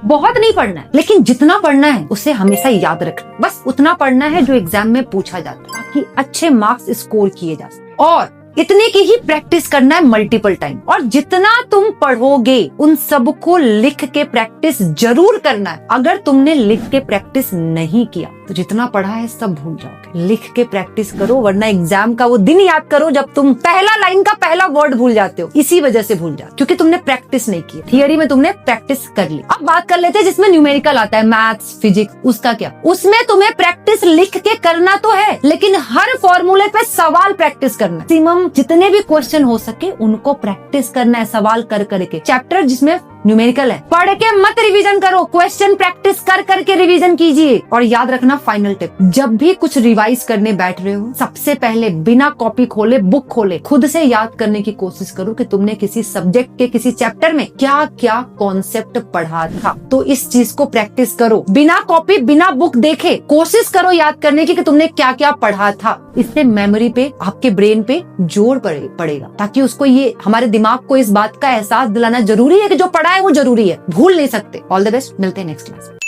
बहुत नहीं पढ़ना है, लेकिन जितना पढ़ना है उसे हमेशा याद रखना। बस उतना पढ़ना है जो एग्जाम में पूछा जाता है, ताकि अच्छे मार्क्स स्कोर किए जा सके। और इतने की ही प्रैक्टिस करना है मल्टीपल टाइम। और जितना तुम पढ़ोगे उन सबको लिख के प्रैक्टिस जरूर करना है। अगर तुमने लिख के प्रैक्टिस नहीं किया तो जितना पढ़ा है सब भूल जाओगे। लिख के प्रैक्टिस करो, वरना एग्जाम का वो दिन याद करो जब तुम पहला लाइन का पहला वर्ड भूल जाते हो। इसी वजह से भूल जाते हो, क्योंकि तुमने प्रैक्टिस नहीं की। थियरी में तुमने प्रैक्टिस कर ली। अब बात कर लेते हैं जिसमें न्यूमेरिकल आता है, मैथ्स, फिजिक्स। उसका क्या? उसमें तुम्हें प्रैक्टिस लिख के करना तो है, लेकिन हर फॉर्मूले पे सवाल प्रैक्टिस करना। मैक्सिमम जितने भी क्वेश्चन हो सके उनको प्रैक्टिस करना है, सवाल कर करके। चैप्टर जिसमें न्यूमेरिकल है, पढ़ के मत रिवीजन करो, क्वेश्चन प्रैक्टिस कर करके रिवीजन कीजिए। और याद रखना, फाइनल टिप, जब भी कुछ रिवाइज करने बैठ रहे हो, सबसे पहले बिना कॉपी खोले, बुक खोले, खुद से याद करने की कोशिश करो कि तुमने किसी सब्जेक्ट के किसी चैप्टर में क्या क्या कॉन्सेप्ट पढ़ा था। तो इस चीज को प्रैक्टिस करो, बिना कॉपी बिना बुक देखे कोशिश करो याद करने की कि तुमने क्या क्या पढ़ा था। इससे मेमोरी पे, आपके ब्रेन पे जोर पड़ेगा, ताकि उसको ये, हमारे दिमाग को इस बात का एहसास दिलाना जरूरी है कि जो पढ़ा है वो जरूरी है, भूल नहीं सकते। ऑल द बेस्ट, मिलते हैं नेक्स्ट क्लास में।